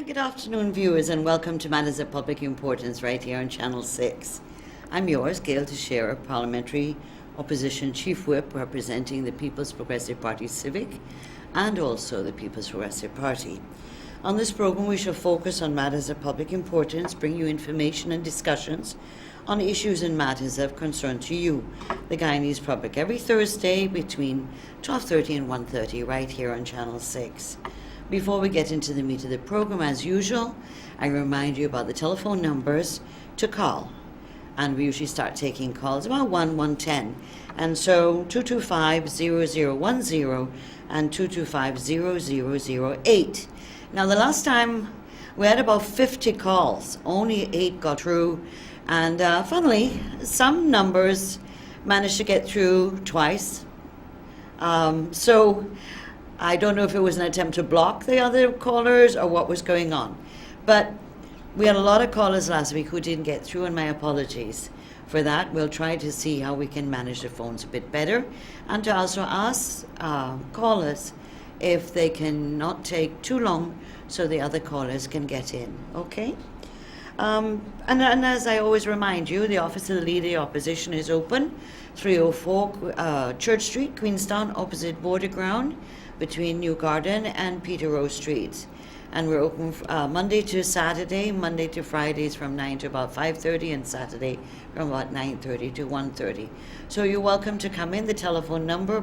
Hi, good afternoon, viewers, and welcome to Matters of Public Importance right here on Channel 6. I'm yours, Gail Teixeira, Parliamentary Opposition Chief Whip, representing the People's Progressive Party Civic and also the People's Progressive Party. On this program, we shall focus on matters of public importance, bring you information and discussions on issues and matters of concern to you, the Guyanese public, every Thursday between 12:30 and 1:30 right here on Channel 6. Before we get into the meat of the program, as usual, I remind you about the telephone numbers to call. And we usually start taking calls about 1-110. And so 225-0010 and 225-0008. Now, the last time we had about 50 calls, only 8 got through. And funnily, some numbers managed to get through twice. So I don't know if it was an attempt to block the other callers or what was going on. But we had a lot of callers last week who didn't get through, and my apologies for that. We'll try to see how we can manage the phones a bit better, and to also ask callers if they can not take too long so the other callers can get in, okay? And as I always remind you, the Office of the Leader of the Opposition is open, 304 Church Street, Queenstown, opposite Border Ground, between New Garden and Peter Rose Streets. And we're open Monday to Saturday, Monday to Fridays from 9 to about 5:30, and Saturday from about 9:30 to 1:30. So you're welcome to come in. The telephone number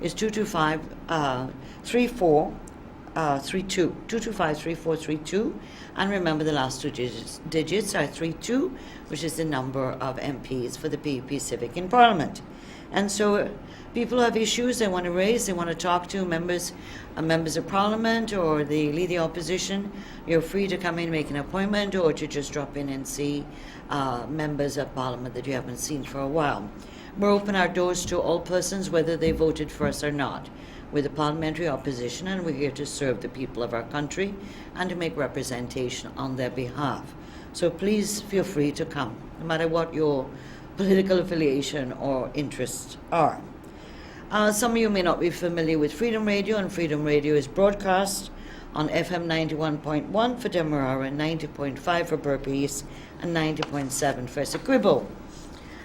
is 225-3432, 225-3432. And remember, the last two digits are 32, which is the number of MPs for the PPP Civic in Parliament. And so people have issues they want to raise, they want to talk to members of Parliament or the Leader Opposition. You're free to come in, make an appointment, or to just drop in and see members of Parliament that you haven't seen for a while. We're open our doors to all persons, whether they voted for us or not. We're the Parliamentary Opposition, and we're here to serve the people of our country and to make representation on their behalf. So please feel free to come, no matter what your political affiliation or interests are. Some of you may not be familiar with Freedom Radio, and Freedom Radio is broadcast on FM 91.1 for Demerara, 90.5 for Burpee East, and 90.7 for Essequibo.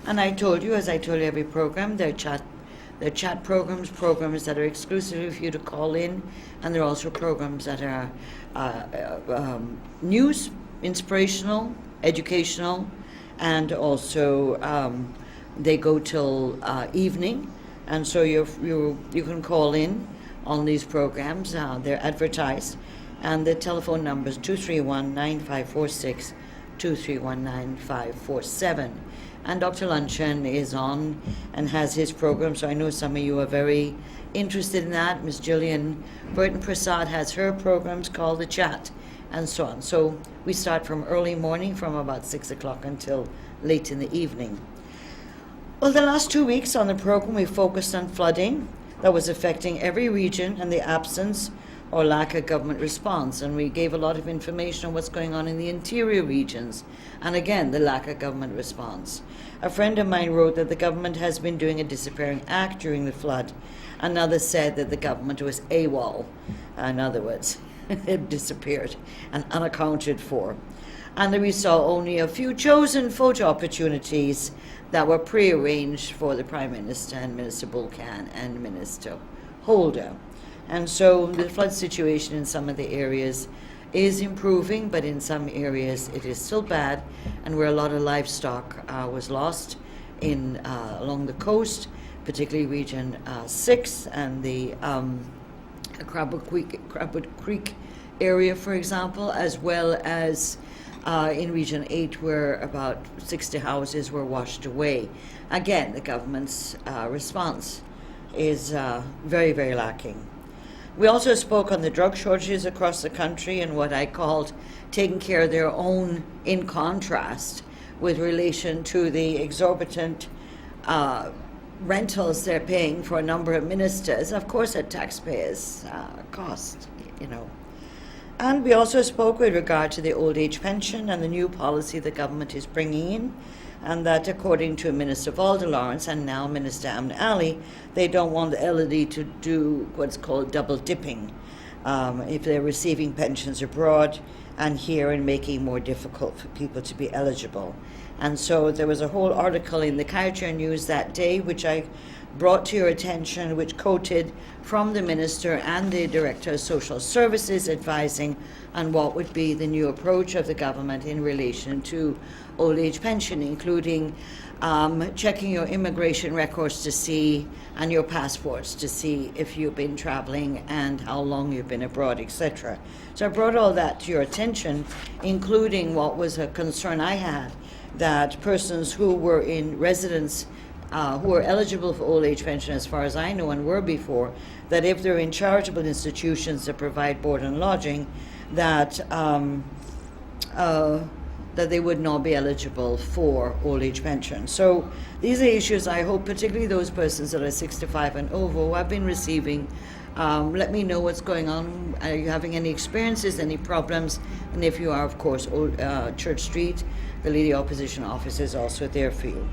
And I told you, as I told you every program, they're chat programs that are exclusively for you to call in, and there are also programs that are news, inspirational, educational, and also they go till evening. And so you can call in on these programs. They're advertised, and the telephone number is 231-9546, 231-9547. And Dr. Luncheon is on and has his program, so I know some of you are very interested in that. Ms. Jillian Burton Prasad has her programs called The Chat, and so on. So we start from early morning, from about 6 o'clock until late in the evening. Well, the last 2 weeks on the program, we focused on flooding that was affecting every region and the absence or lack of government response. And we gave a lot of information on what's going on in the interior regions, and again, the lack of government response. A friend of mine wrote that the government has been doing a disappearing act during the flood. Another said that the government was AWOL. In other words, it disappeared and unaccounted for. And then we saw only a few chosen photo opportunities that were prearranged for the Prime Minister and Minister Bulkan and Minister Holder. And so the flood situation in some of the areas is improving, but in some areas it is still bad, and where a lot of livestock was lost in along the coast, particularly Region 6 and the Crabwood Creek area, for example, as well as in Region 8, where about 60 houses were washed away. Again, the government's response is very, very lacking. We also spoke on the drug shortages across the country and what I called taking care of their own, in contrast with relation to the exorbitant rentals they're paying for a number of ministers, of course at taxpayers' cost, you know. And we also spoke with regard to the old age pension and the new policy the government is bringing in, and that according to Minister Valda Lawrence and now Minister Amna Ali, they don't want the elderly to do what's called double dipping. if they're receiving pensions abroad and here, and making it more difficult for people to be eligible. And so there was a whole article in the Kaiser News that day, which I brought to your attention, which quoted from the Minister and the Director of Social Services advising on what would be the new approach of the government in relation to old age pension, including checking your immigration records to see, and your passports to see if you've been traveling and how long you've been abroad, etc. So I brought all that to your attention, including what was a concern I had, that persons who were in residence, who are eligible for old age pension, as far as I know, and were before, that if they're in charitable institutions that provide board and lodging, that that they would not be eligible for old age pension. So these are issues I hope, particularly those persons that are 65 and over who have been receiving. Let me know what's going on. Are you having any experiences, any problems? And if you are, of course, Church Street, the Leader Opposition office is also there for you.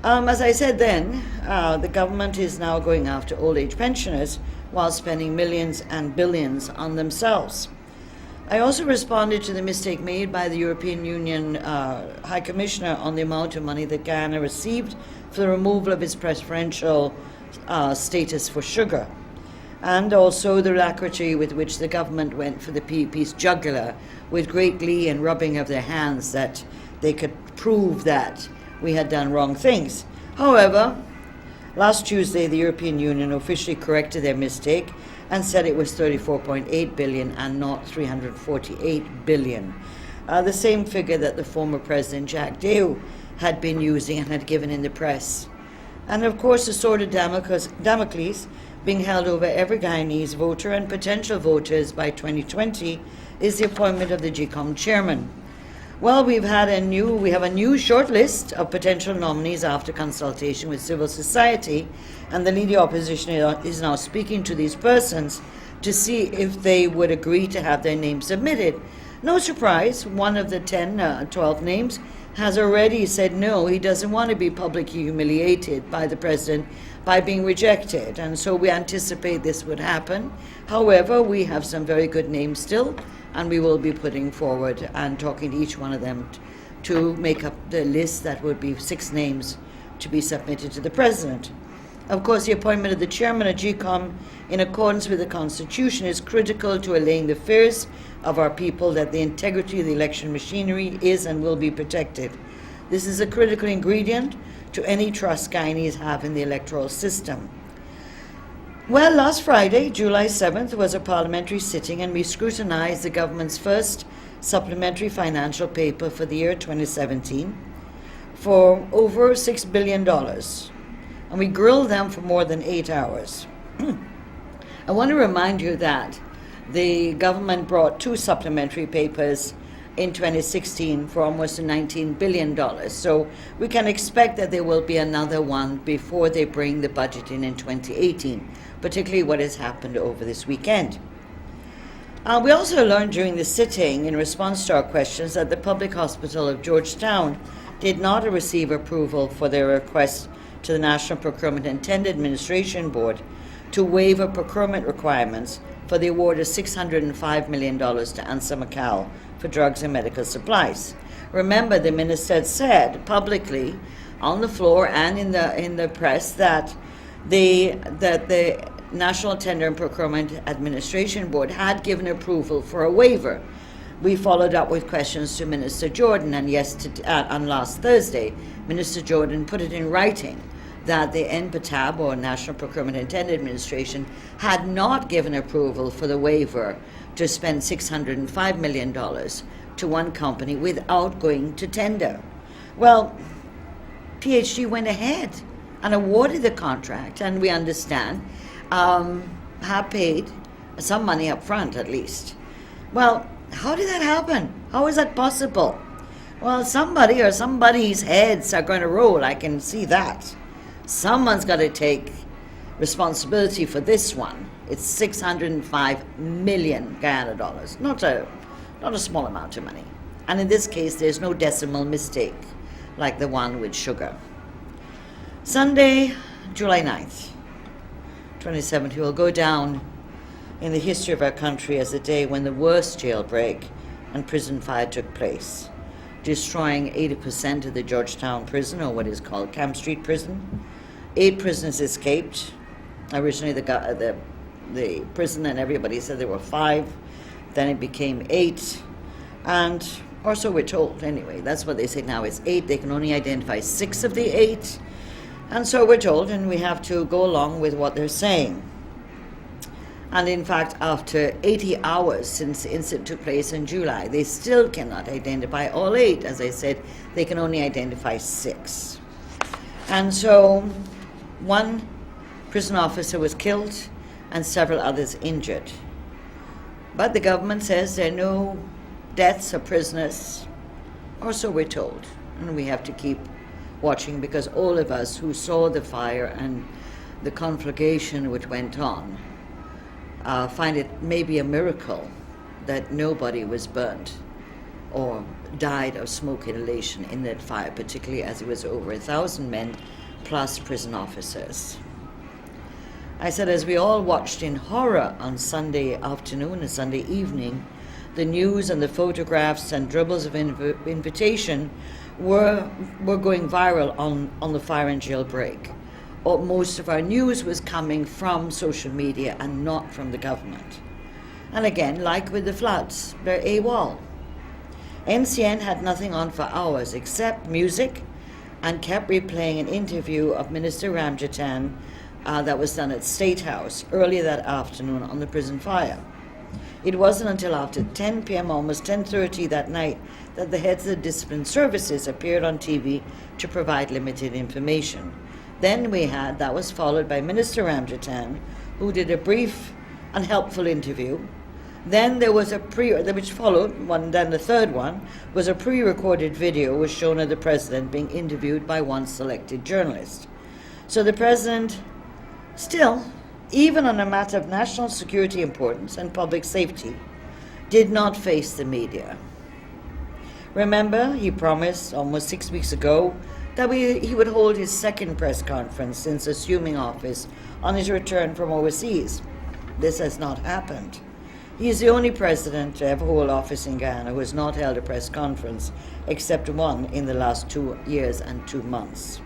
As I said then, the government is now going after old age pensioners while spending millions and billions on themselves. I also responded to the mistake made by the European Union High Commissioner on the amount of money that Guyana received for the removal of its preferential status for sugar, and also the alacrity with which the government went for the PPP's jugular, with great glee and rubbing of their hands that they could prove that we had done wrong things. However, last Tuesday the European Union officially corrected their mistake and said it was 34.8 billion and not 348 billion. The same figure that the former President Jack Deo had been using and had given in the press. And of course, the sword of Damocles being held over every Guyanese voter and potential voters by 2020 is the appointment of the GCOM chairman. Well, we have a new short list of potential nominees after consultation with civil society, and the Leader Opposition is now speaking to these persons to see if they would agree to have their names submitted. No surprise, one of the 12 names has already said no, he doesn't want to be publicly humiliated by the President by being rejected, and so we anticipate this would happen. However, we have some very good names still, and we will be putting forward and talking to each one of them to make up the list that would be 6 names to be submitted to the President. Of course, the appointment of the chairman of GCOM in accordance with the Constitution is critical to allaying the fears of our people that the integrity of the election machinery is and will be protected. This is a critical ingredient to any trust Guyanese have in the electoral system. Well, last Friday, July 7th, was a parliamentary sitting, and we scrutinized the government's first supplementary financial paper for the year 2017 for over $6 billion. And we grilled them for more than 8 hours. I want to remind you that the government brought 2 supplementary papers in 2016 for almost $19 billion. So we can expect that there will be another one before they bring the budget in 2018, particularly what has happened over this weekend. We also learned during the sitting, in response to our questions, that the Public Hospital of Georgetown did not receive approval for their request to the National Procurement and Tender Administration Board to waive procurement requirements for the award of $605 million to ANSA McAL for drugs and medical supplies. Remember, the minister had said publicly on the floor and in the press that the National Tender and Procurement Administration Board had given approval for a waiver. We followed up with questions to Minister Jordan, and on last Thursday, Minister Jordan put it in writing that the NPTAB, or National Procurement and Tender Administration, had not given approval for the waiver to spend $605 million to one company without going to tender. Well, PHD went ahead and awarded the contract, and we understand have paid some money up front at least. Well, how did that happen? How is that possible? Well, somebody or somebody's heads are going to roll, I can see that. Someone's got to take responsibility for this one. It's 605 million Guyana dollars, not a small amount of money. And in this case, there's no decimal mistake like the one with sugar. Sunday, July 9th, 2017 will go down in the history of our country as the day when the worst jailbreak and prison fire took place, destroying 80% of the Georgetown prison, or what is called Camp Street Prison. 8 prisoners escaped. Originally the prison and everybody said there were 5, then it became 8, and or so we're told anyway. That's what they say now, it's 8. They can only identify 6 of the 8, and so we're told, and we have to go along with what they're saying. And in fact, after 80 hours since the incident took place in July, they still cannot identify all 8. As I said, they can only identify 6. And so 1 prison officer was killed and several others injured. But the government says there are no deaths of prisoners, or so we're told. And we have to keep watching, because all of us who saw the fire and the conflagration which went on find it maybe a miracle that nobody was burnt or died of smoke inhalation in that fire, particularly as it was over 1,000 men plus prison officers. I said, as we all watched in horror on Sunday afternoon and Sunday evening, the news and the photographs and dribbles of invitation were going viral on the fire and jailbreak. Most of our news was coming from social media and not from the government. And again, like with the floods, they're AWOL. NCN had nothing on for hours except music, and kept replaying an interview of Minister Ramjatan that was done at State House earlier that afternoon on the prison fire. It wasn't until after 10 p.m., almost 10:30 that night, that the heads of the discipline services appeared on TV to provide limited information. Then that was followed by Minister Ramjatan, who did a brief and helpful interview. Then there was which followed, then the third one, was a pre-recorded video was shown of the President being interviewed by one selected journalist. So the President still, even on a matter of national security importance and public safety, did not face the media. Remember, he promised almost 6 weeks ago that he would hold his second press conference since assuming office on his return from overseas. This has not happened. He is the only president to ever hold office in Guyana who has not held a press conference, except one in the last 2 years and 2 months.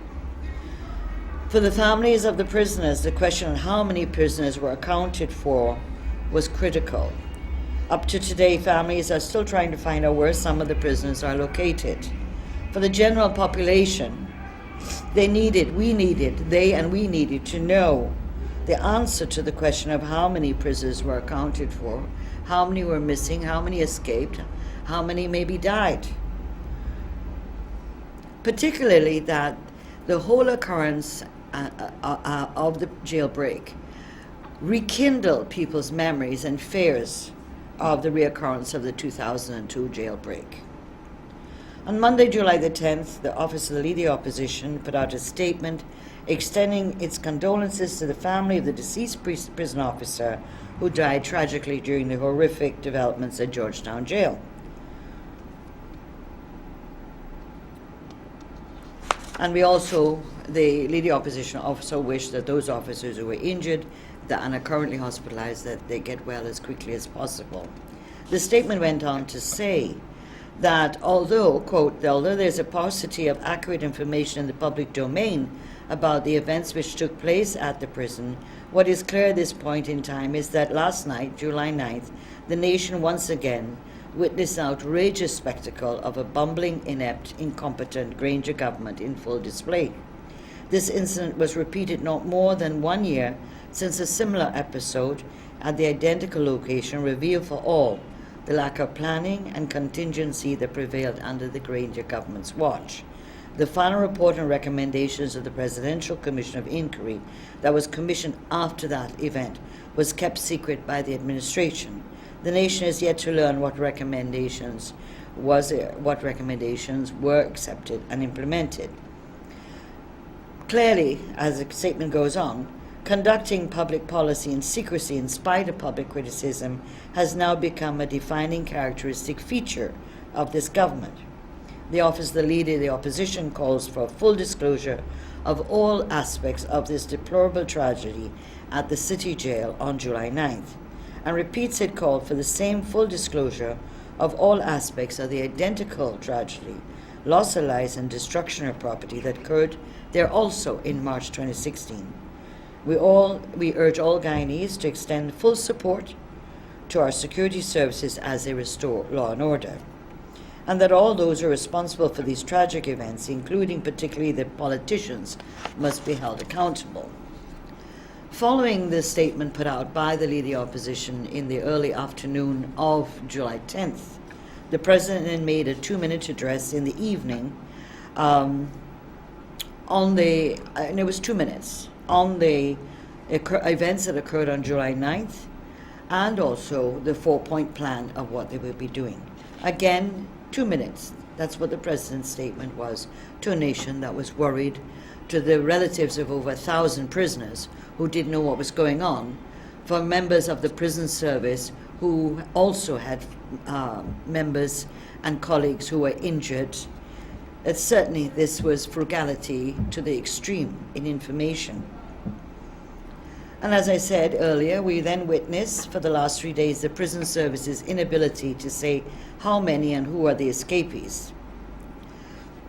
For the families of the prisoners, the question of how many prisoners were accounted for was critical. Up to today, families are still trying to find out where some of the prisoners are located. For the general population, we needed to know the answer to the question of how many prisoners were accounted for, how many were missing, how many escaped, how many maybe died. Particularly that the whole occurrence of the jailbreak rekindled people's memories and fears of the reoccurrence of the 2002 jailbreak. On Monday, July the 10th, the Office of the Leader Opposition put out a statement extending its condolences to the family of the deceased prison officer who died tragically during the horrific developments at Georgetown Jail. And the Leader Opposition also wish that those officers who were injured and are currently hospitalized, that they get well as quickly as possible. The statement went on to say that although, quote, although there's a paucity of accurate information in the public domain about the events which took place at the prison, what is clear at this point in time is that last night, July 9th, the nation once again witnessed an outrageous spectacle of a bumbling, inept, incompetent Granger government in full display. This incident was repeated not more than 1 year since a similar episode at the identical location revealed for all the lack of planning and contingency that prevailed under the Granger government's watch. The final report and recommendations of the Presidential Commission of Inquiry that was commissioned after that event was kept secret by the administration. The nation is yet to learn what recommendations were accepted and implemented. Clearly, as the statement goes on, conducting public policy in secrecy in spite of public criticism has now become a defining characteristic feature of this government. The Office of the Leader of the Opposition calls for full disclosure of all aspects of this deplorable tragedy at the city jail on July 9th, and repeats it called for the same full disclosure of all aspects of the identical tragedy, loss of lives and destruction of property that occurred there also in March 2016. We urge all Guyanese to extend full support to our security services as they restore law and order, and that all those who are responsible for these tragic events, including particularly the politicians, must be held accountable. Following the statement put out by the Leader of the Opposition in the early afternoon of July 10th, the President then made a 2-minute address in the evening and it was 2 minutes, on the events that occurred on July 9th and also the 4-point plan of what they will be doing. Again, 2 minutes. That's what the President's statement was to a nation that was worried, to the relatives of over 1,000 prisoners who didn't know what was going on, for members of the prison service who also had members and colleagues who were injured. Certainly this was frugality to the extreme in information. And as I said earlier, we then witnessed for the last 3 days the prison service's inability to say how many and who are the escapees.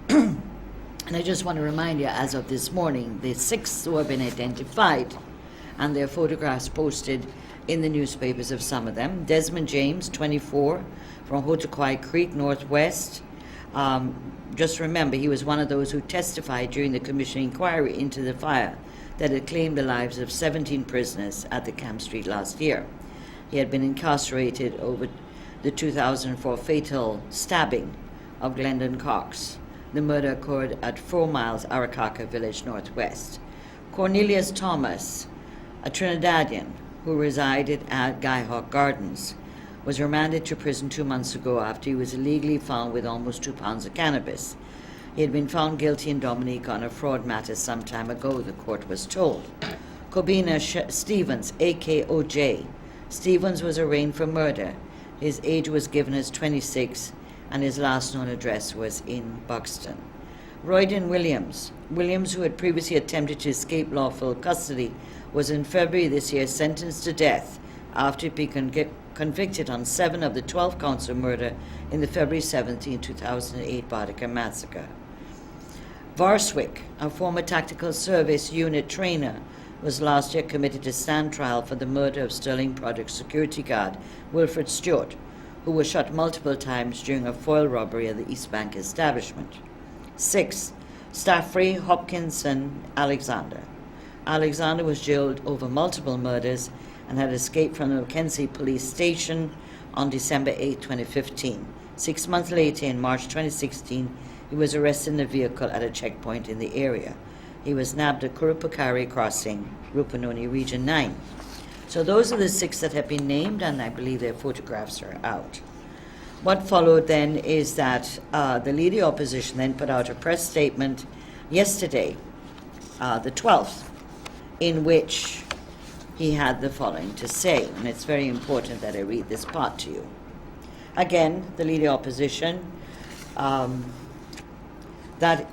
And I just want to remind you, as of this morning, the 6 who have been identified, and their photographs posted in the newspapers of some of them. Desmond James, 24, from Hotoquai Creek, Northwest. Just remember, he was one of those who testified during the commission inquiry into the fire that had claimed the lives of 17 prisoners at the Camp Street last year. He had been incarcerated over the 2004 fatal stabbing of Glendon Cox. The murder occurred at 4 miles Arakaka Village, Northwest. Cornelius Thomas, a Trinidadian who resided at Guy-Hawk Gardens, was remanded to prison 2 months ago after he was illegally found with almost 2 pounds of cannabis. He had been found guilty in Dominique on a fraud matter some time ago, the court was told. Kobina Stevens, a.k.a. OJ. Stevens was arraigned for murder. His age was given as 26, and his last known address was in Buxton. Royden Williams, who had previously attempted to escape lawful custody, was in February this year sentenced to death after being convicted on 7 of the 12 counts of murder in the February 17, 2008 Bartica massacre. Varswick, a former tactical service unit trainer, was last year committed to stand trial for the murder of Sterling Project security guard Wilfred Stewart, who was shot multiple times during a foil robbery at the East Bank establishment. 6. Staffrey Hopkinson Alexander. Alexander was jailed over multiple murders and had escaped from the Mackenzie police station on December 8, 2015. 6 months later, in March 2016, he was arrested in a vehicle at a checkpoint in the area. He was nabbed at Kurupakari Crossing, Rupununi Region 9. So those are the 6 that have been named, and I believe their photographs are out. What followed then is that the Leader of Opposition then put out a press statement yesterday, the 12th, in which he had the following to say, and it's very important that I read this part to you. Again, the Leader of Opposition, that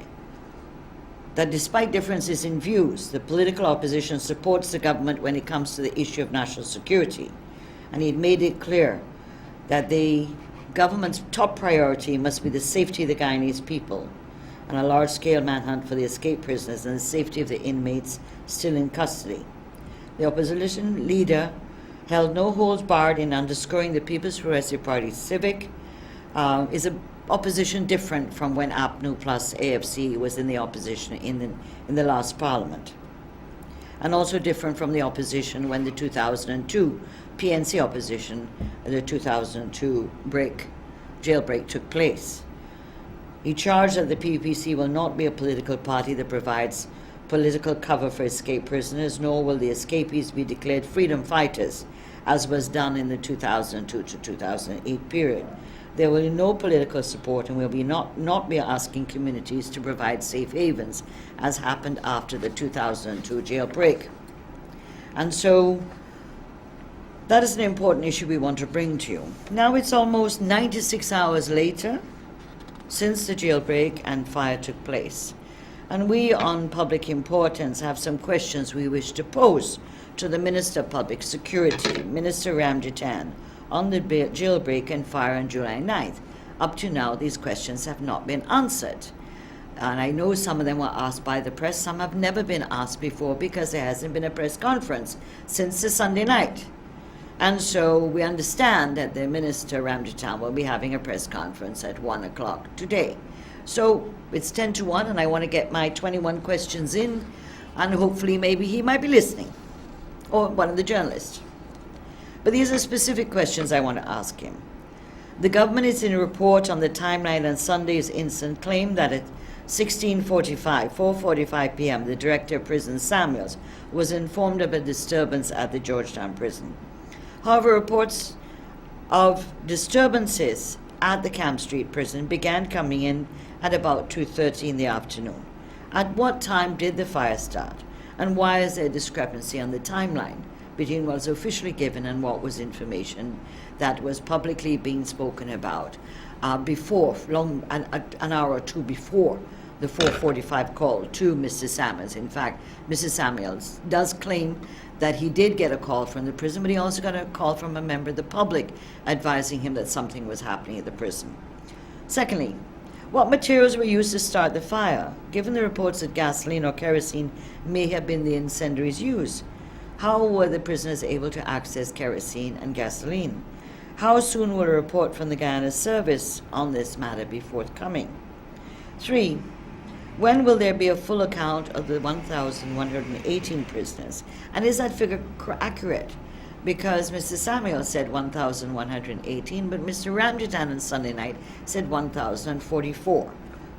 despite differences in views, the political opposition supports the government when it comes to the issue of national security. And he made it clear that the government's top priority must be the safety of the Guyanese people and a large-scale manhunt for the escaped prisoners and the safety of the inmates still in custody. The opposition leader held no holds barred in underscoring the People's Progressive Party's civic is a opposition different from when APNU plus AFC was in the opposition in the last parliament, and also different from the opposition when the 2002 PNC opposition, the 2002 jailbreak took place. He charged that the PPC will not be a political party that provides political cover for escaped prisoners, nor will the escapees be declared freedom fighters, as was done in the 2002 to 2008 period. There will be no political support, and will not be asking communities to provide safe havens, as happened after the 2002 jailbreak. And so that is an important issue we want to bring to you. Now it's almost 96 hours later since the jailbreak and fire took place. And we on Public Importance have some questions we wish to pose to the Minister of Public Security, Minister Ramjitan, on the jailbreak and fire on July 9th. Up to now, these questions have not been answered. And I know some of them were asked by the press. Some have never been asked before because there hasn't been a press conference since the Sunday night. And so we understand that the Minister Ramjitan will be having a press conference at 1 o'clock today. So it's 10 to 1, and I want to get my 21 questions in, and hopefully maybe he might be listening, or one of the journalists. But these are specific questions I want to ask him. The government is in a report on the timeline on Sunday's incident claimed that at 4:45 p.m., the Director of Prison Samuels was informed of a disturbance at the Georgetown prison. However, reports of disturbances at the Camp Street prison began coming in at about 2:30 in the afternoon. At what time did the fire start? And why is there a discrepancy on the timeline between what was officially given and what was information that was publicly being spoken about before, an hour or two before the 4:45 call to Mr. Samuels? In fact, Mr. Samuels does claim that he did get a call from the prison, but he also got a call from a member of the public advising him that something was happening at the prison. Secondly, what materials were used to start the fire? Given the reports that gasoline or kerosene may have been the incendiaries used, how were the prisoners able to access kerosene and gasoline? How soon will a report from the Guyana Service on this matter be forthcoming? 3. When will there be a full account of the 1,118 prisoners? And is that figure accurate? Because Mr. Samuel said 1,118, but Mr. Ramjitan on Sunday night said 1,044.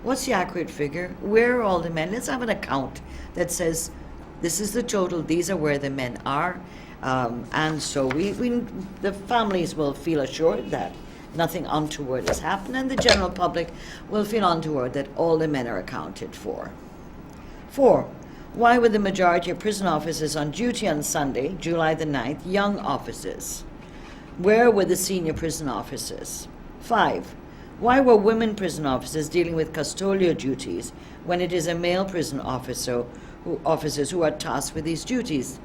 What's the accurate figure? Where are all the men? Let's have an account that says this is the total, these are where the men are. And so the families will feel assured that nothing untoward has happened, and the general public will feel untoward that all the men are accounted for. 4. Why were the majority of prison officers on duty on Sunday, July the 9th, young officers? Where were the senior prison officers? 5. Why were women prison officers dealing with custodial duties when it is a male prison officers who are tasked with these duties?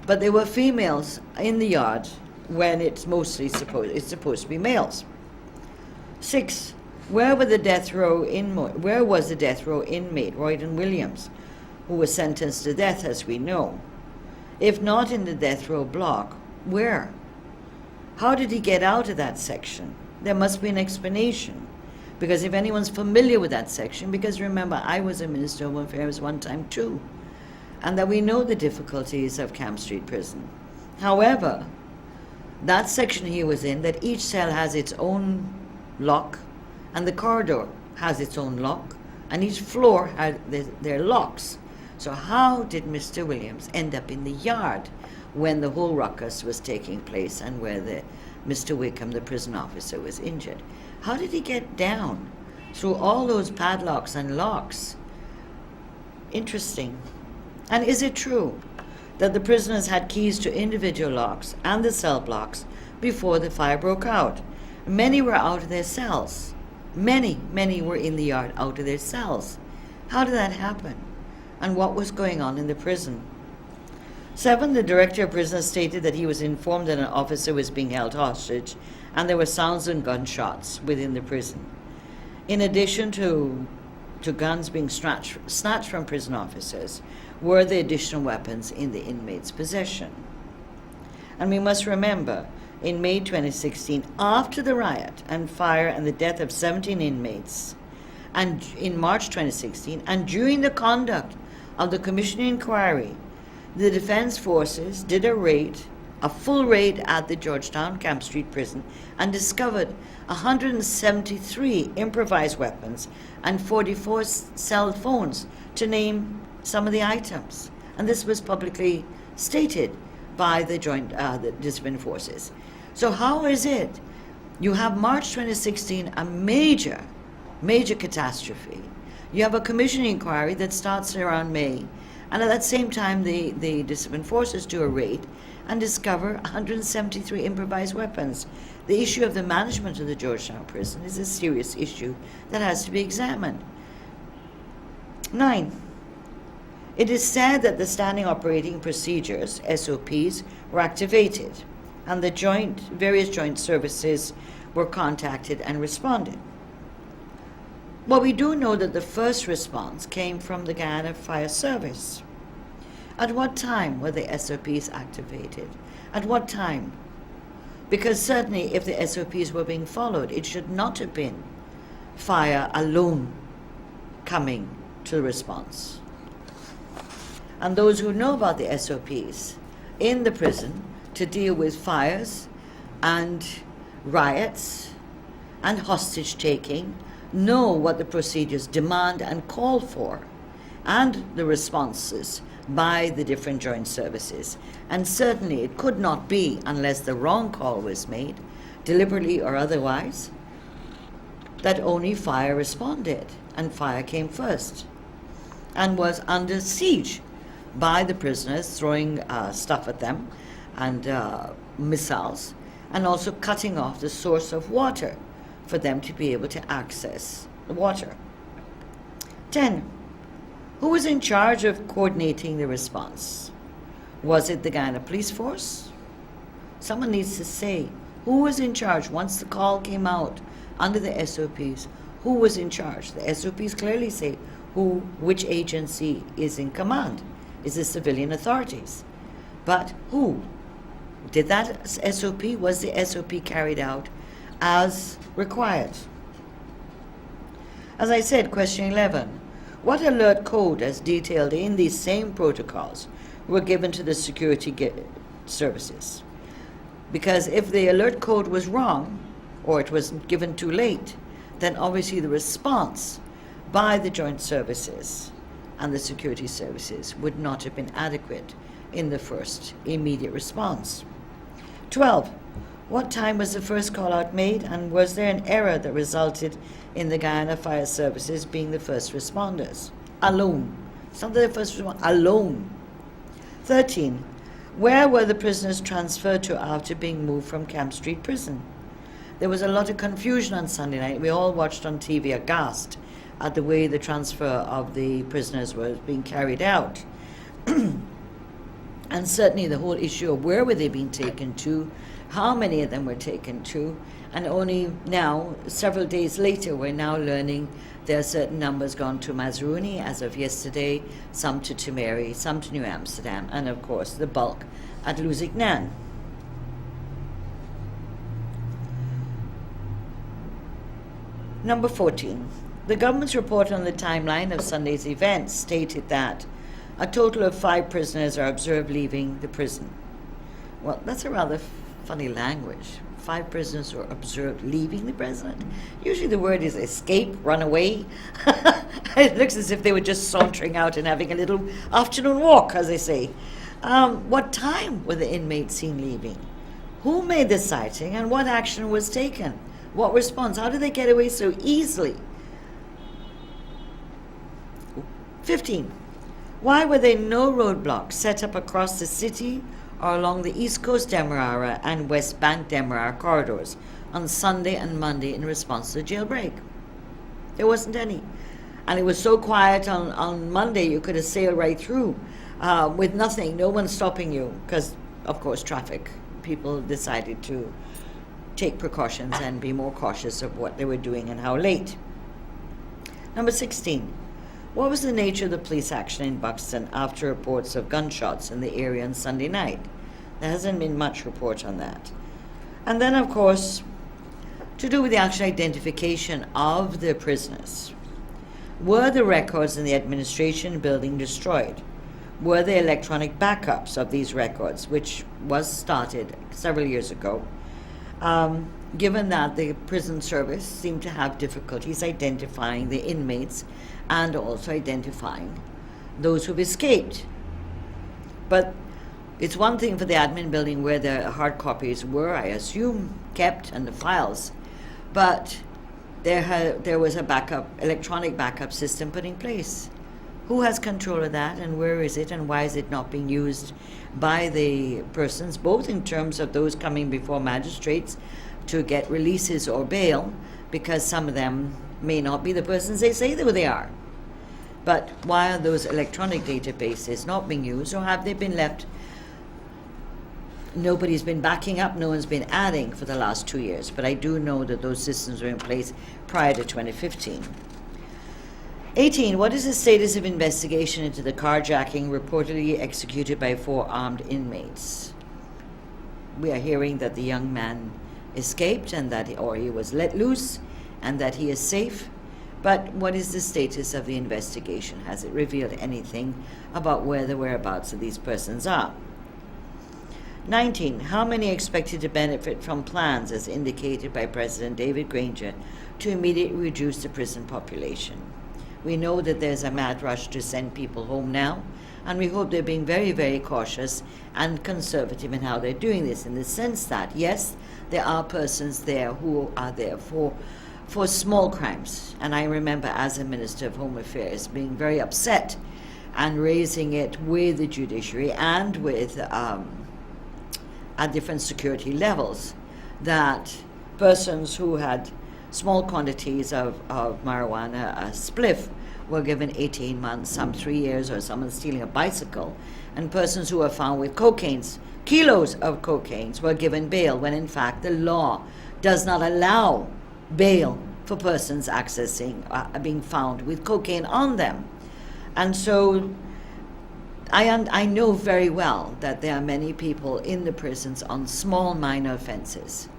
But there were females in the yard when it's supposed to be males. 6. Where was the death row inmate Royden Williams, who was sentenced to death, as we know? If not in the death row block, where? How did he get out of that section? There must be an explanation, because if anyone's familiar with that section, because remember, I was a Minister of Home Affairs one time too, and that we know the difficulties of Camp Street Prison. However, that section he was in, that each cell has its own lock, and the corridor has its own lock, and each floor had their locks. So how did Mr. Williams end up in the yard when the whole ruckus was taking place and where Mr. Wickham, the prison officer, was injured? How did he get down through all those padlocks and locks? Interesting. And is it true that the prisoners had keys to individual locks and the cell blocks before the fire broke out? Many were out of their cells. Many were in the yard out of their cells. How did that happen? And what was going on in the prison? 7, the Director of Prisons stated that he was informed that an officer was being held hostage and there were sounds and gunshots within the prison. In addition to guns being snatched from prison officers, were the additional weapons in the inmates' possession. And we must remember, in May 2016, after the riot and fire and the death of 17 inmates, and in March 2016, and during the conduct of the commission inquiry, the Defense Forces did a full raid at the Georgetown Camp Street prison and discovered 173 improvised weapons and 44 cell phones, to name some of the items. And this was publicly stated by the the discipline forces. So how is it you have March 2016, a major catastrophe? You have a commission inquiry that starts around May, and at that same time the discipline forces do a raid and discover 173 improvised weapons. The issue of the management of the Georgetown prison is a serious issue that has to be examined. 9. It is said that the standing operating procedures, SOPs, were activated and the various joint services were contacted and responded. Well, we do know that the first response came from the Guyana Fire Service. At what time were the SOPs activated? At what time? Because certainly if the SOPs were being followed, it should not have been fire alone coming to the response. And those who know about the SOPs in the prison to deal with fires and riots and hostage taking know what the procedures demand and call for, and the responses by the different joint services. And certainly it could not be, unless the wrong call was made, deliberately or otherwise, that only fire responded, and fire came first and was under siege by the prisoners, throwing stuff at them and missiles, and also cutting off the source of water for them to be able to access the water. 10. Who was in charge of coordinating the response? Was it the Guyana Police Force? Someone needs to say who was in charge once the call came out under the SOPs. Who was in charge? The SOPs clearly say which agency is in command. Is the civilian authorities. But who? Did that SOP, was the SOP carried out as required? As I said, question 11. What alert code, as detailed in these same protocols, were given to the security services? Because if the alert code was wrong, or it was given too late, then obviously the response by the joint services and the security services would not have been adequate in the first immediate response. 12. What time was the first call out made, and was there an error that resulted in the Guyana Fire Services being the first responders? Alone. It's not the first responders, alone. 13. Where were the prisoners transferred to after being moved from Camp Street Prison? There was a lot of confusion on Sunday night. We all watched on TV aghast at the way the transfer of the prisoners was being carried out. And certainly the whole issue of where were they being taken to, how many of them were taken to, and only now, several days later, we're now learning there are certain numbers gone to Mazruni as of yesterday, some to Timeri, some to New Amsterdam, and of course the bulk at Luziknan. Number 14. The government's report on the timeline of Sunday's events stated that a total of 5 prisoners are observed leaving the prison. Well, that's a rather funny language. 5 prisoners were observed leaving the prison. Usually the word is escape, run away. It looks as if they were just sauntering out and having a little afternoon walk, as they say. What time were the inmates seen leaving? Who made the sighting, and what action was taken? What response? How did they get away so easily? 15. Why were there no roadblocks set up across the city or along the East Coast Demerara and West Bank Demerara corridors on Sunday and Monday in response to the jailbreak? There wasn't any. And it was so quiet on Monday you could have sailed right through with nothing, no one stopping you, because, of course, traffic. People decided to take precautions and be more cautious of what they were doing and how late. Number 16. What was the nature of the police action in Buxton after reports of gunshots in the area on Sunday night? There hasn't been much report on that. And then, of course, to do with the actual identification of the prisoners. Were the records in the administration building destroyed? Were there electronic backups of these records, which was started several years ago, given that the prison service seemed to have difficulties identifying the inmates and also identifying those who've escaped? But it's one thing for the admin building where the hard copies were, I assume, kept, and the files, but there was a electronic backup system put in place. Who has control of that, and where is it, and why is it not being used by the persons, both in terms of those coming before magistrates to get releases or bail, because some of them may not be the persons they say they are. But why are those electronic databases not being used, or have they been left? Nobody's been backing up, no one's been adding for the last 2 years, but I do know that those systems were in place prior to 2015. 18, what is the status of investigation into the carjacking reportedly executed by 4 armed inmates? We are hearing that the young man escaped and that he was let loose and that he is safe. But what is the status of the investigation? Has it revealed anything about where the whereabouts of these persons are? 19, how many expected to benefit from plans as indicated by President David Granger to immediately reduce the prison population? We know that there's a mad rush to send people home now, and we hope they're being very, very cautious and conservative in how they're doing this, in the sense that, yes, there are persons there who are there for small crimes. And I remember as a Minister of Home Affairs being very upset and raising it with the judiciary and with at different security levels, that persons who had small quantities of marijuana, a spliff, were given 18 months, some 3 years, or someone stealing a bicycle, and persons who were found with kilos of cocaines, were given bail, when in fact the law does not allow bail for persons being found with cocaine on them. And so I know very well that there are many people in the prisons on small minor offenses,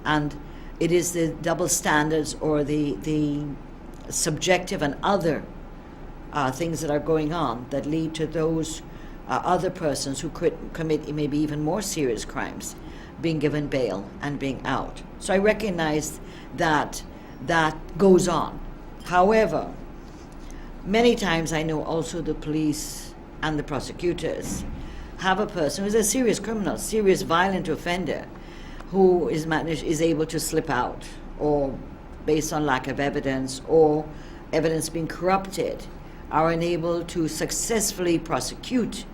and it is the double standards or the subjective and other things that are going on that lead to those other persons who could commit maybe even more serious crimes being given bail and being out. So I recognize that that goes on. However, many times I know also the police and the prosecutors have a person who's a serious criminal, serious violent offender, who is able to slip out, or based on lack of evidence or evidence being corrupted, are unable to successfully prosecute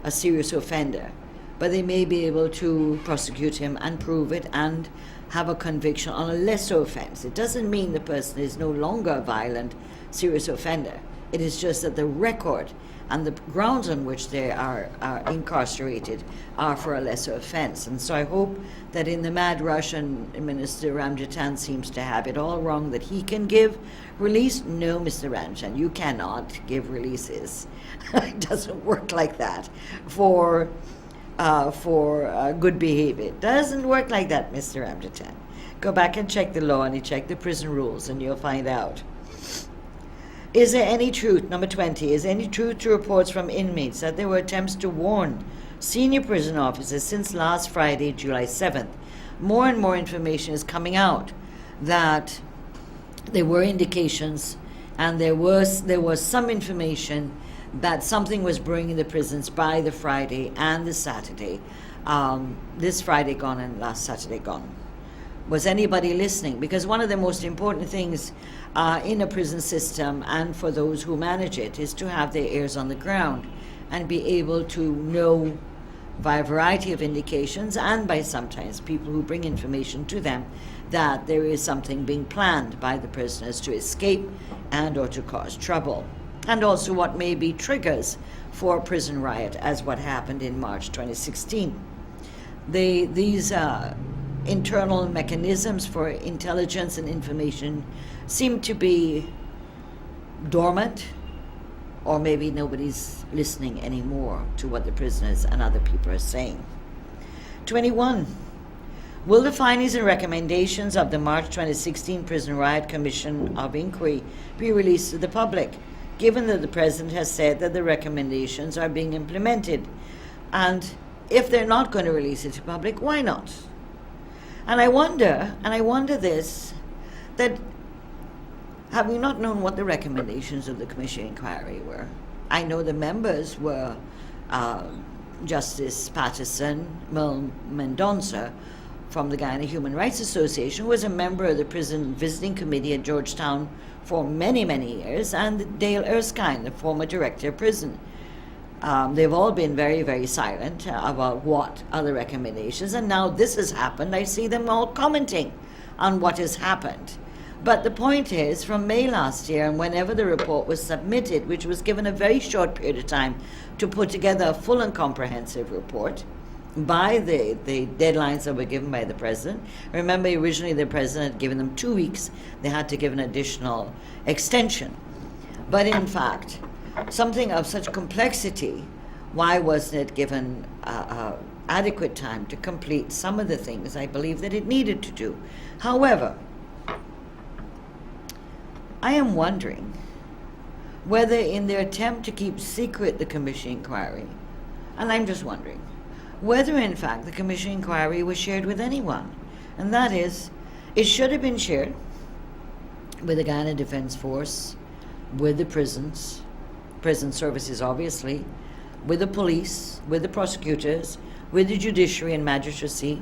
a serious offender. But they may be able to prosecute him and prove it and have a conviction on a lesser offense. It doesn't mean the person is no longer a violent, serious offender. It is just that the record and the grounds on which they are incarcerated are for a lesser offense. And so I hope that in the mad rush, and Minister Ramjatan seems to have it all wrong, that he can give release. No, Mr. Ramjatan, you cannot give releases. It doesn't work like that for good behavior. It doesn't work like that, Mr. Ramjatan. Go back and check the law and you check the prison rules and you'll find out. Is there any truth, number 20, is there any truth to reports from inmates that there were attempts to warn senior prison officers since last Friday, July 7th? More and more information is coming out that there were indications and there was some information that something was brewing in the prisons by the Friday and the Saturday, this Friday gone and last Saturday gone. Was anybody listening? Because one of the most important things in a prison system and for those who manage it is to have their ears on the ground and be able to know by a variety of indications and by sometimes people who bring information to them that there is something being planned by the prisoners to escape and or to cause trouble. And also what may be triggers for a prison riot, as what happened in March 2016. These internal mechanisms for intelligence and information seem to be dormant, or maybe nobody's listening anymore to what the prisoners and other people are saying. 21. Will the findings and recommendations of the March 2016 Prison Riot Commission of Inquiry be released to the public, given that the President has said that the recommendations are being implemented? And if they're not going to release it to the public, why not? And I wonder this, that have we not known what the recommendations of the Commission Inquiry were? I know the members were Justice Patterson, Mendonça from the Guyana Human Rights Association, who was a member of the Prison Visiting Committee at Georgetown for many, many years, and Dale Erskine, the former director of prison. They've all been very, very silent about what are the recommendations, and now this has happened. I see them all commenting on what has happened. But the point is, from May last year, and whenever the report was submitted, which was given a very short period of time to put together a full and comprehensive report by the deadlines that were given by the president. Remember, originally the president had given them 2 weeks. They had to give an additional extension. But in fact, something of such complexity, why wasn't it given adequate time to complete some of the things I believe that it needed to do? However, I am wondering whether in their attempt to keep secret the commission inquiry, and I'm just wondering, whether in fact the commission inquiry was shared with anyone. And that is, it should have been shared with the Guyana Defence Force, with the prisons, prison services obviously, with the police, with the prosecutors, with the judiciary and magistracy,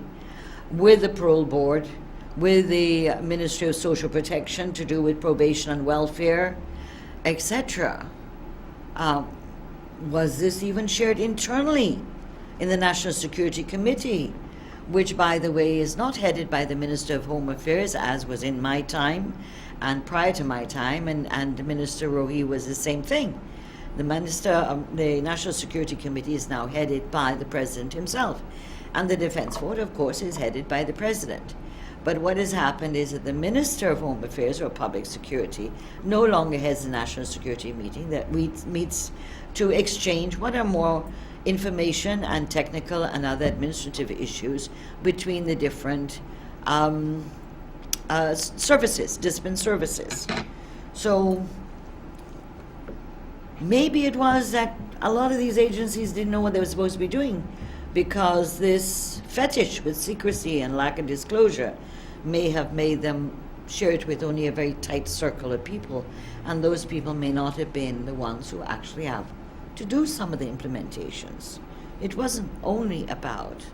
with the parole board, with the Ministry of Social Protection to do with probation and welfare, etc. Was this even shared internally in the National Security Committee, which, by the way, is not headed by the Minister of Home Affairs, as was in my time and prior to my time, and Minister Rohi was the same thing. The National Security Committee is now headed by the President himself, and the Defence Board, of course, is headed by the President. But what has happened is that the Minister of Home Affairs or Public Security no longer has the National Security meeting that meets to exchange what are more information and technical and other administrative issues between the different services, discipline services. So maybe it was that a lot of these agencies didn't know what they were supposed to be doing, because this fetish with secrecy and lack of disclosure may have made them share it with only a very tight circle of people, and those people may not have been the ones who actually have to do some of the implementations. It wasn't only about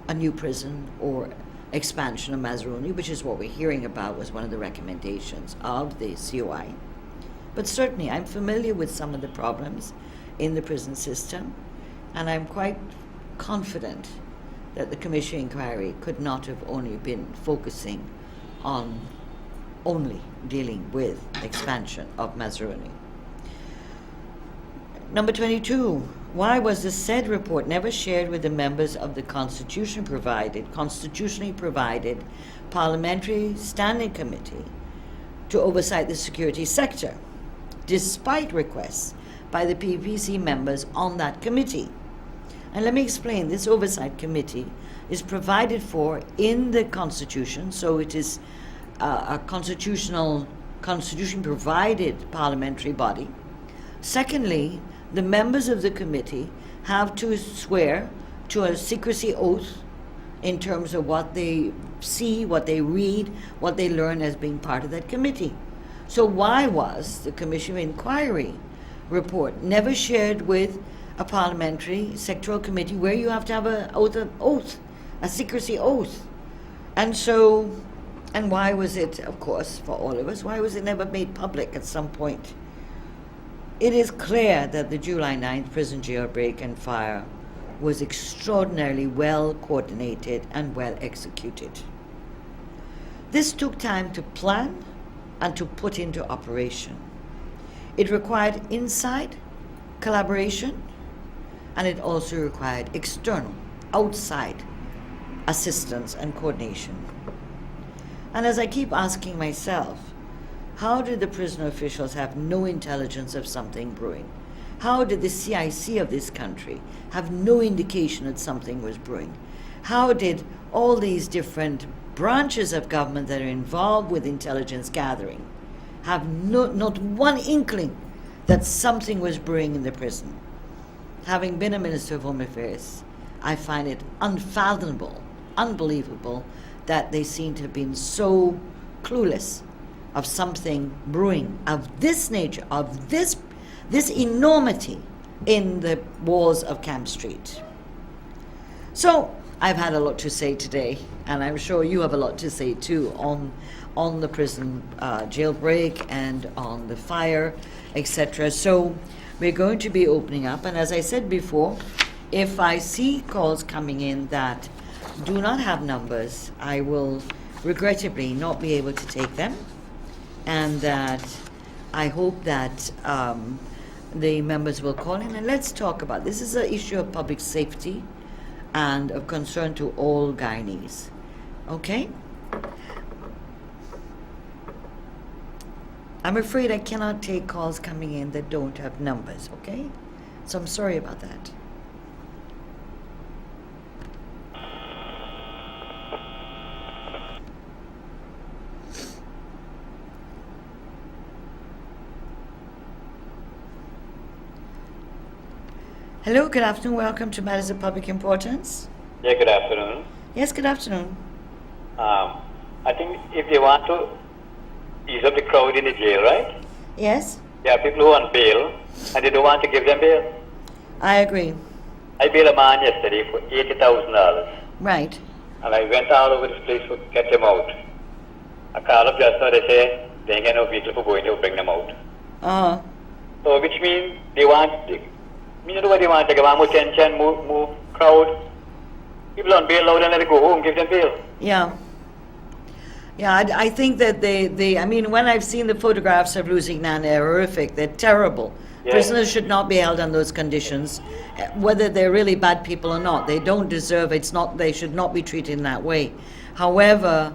a new prison or expansion of Mazaruni, which is what we're hearing about was one of the recommendations of the COI. But certainly I'm familiar with some of the problems in the prison system, and I'm quite confident that the commission inquiry could not have only been focusing on only dealing with expansion of Mazaruni. Number 22, why was the said report never shared with the members of the constitutionally provided Parliamentary Standing Committee to oversight the security sector, despite requests by the PPC members on that committee? And let me explain, this oversight committee is provided for in the Constitution, so it is a constitution-provided parliamentary body. Secondly, the members of the committee have to swear to a secrecy oath in terms of what they see, what they read, what they learn as being part of that committee. So why was the Commission of Inquiry report never shared with a parliamentary sectoral committee where you have to have an oath, a secrecy oath? And why was it, of course, for all of us, why was it never made public at some point? It is clear that the July 9th prison jailbreak and fire was extraordinarily well coordinated and well executed. This took time to plan and to put into operation. It required inside collaboration, and it also required external, outside assistance and coordination. And as I keep asking myself, how did the prison officials have no intelligence of something brewing? How did the CIC of this country have no indication that something was brewing? How did all these different branches of government that are involved with intelligence gathering have not one inkling that something was brewing in the prison? Having been a Minister of Home Affairs, I find it unfathomable, unbelievable that they seem to have been so clueless of something brewing of this nature, of this enormity in the walls of Camp Street. So I've had a lot to say today, and I'm sure you have a lot to say too on the prison jailbreak and on the fire, etc. So we're going to be opening up, and as I said before, if I see calls coming in that do not have numbers, I will regrettably not be able to take them. and that I hope that the members will call in and let's talk about this. Is an issue of public safety and of concern to all Guyanese. Okay? I'm afraid I cannot take calls coming in that don't have numbers, okay? So I'm sorry about that. Hello, good afternoon. Welcome to Matters of Public Importance. Yeah, good afternoon. Yes, good afternoon. I think if they want to ease up the crowd in the jail, right? Yes, There are people who are on bail and they don't want to give them bail. I agree. I bailed a man yesterday for $80,000 Right. and I went all over this place to get them out. I called up just now, they say they ain't got no vehicle for going to bring them out. Uh-huh. So which means they want, you know what they want, they want more attention, more crowd. People on bail now, then let it go home, give them bail. Yeah. Yeah, I think that I mean, when I've seen the photographs of Lusignan, they're horrific. They're terrible. Yeah. Prisoners should not be held on those conditions, whether they're really bad people or not. They don't deserve it. They should not be treated in that way. However,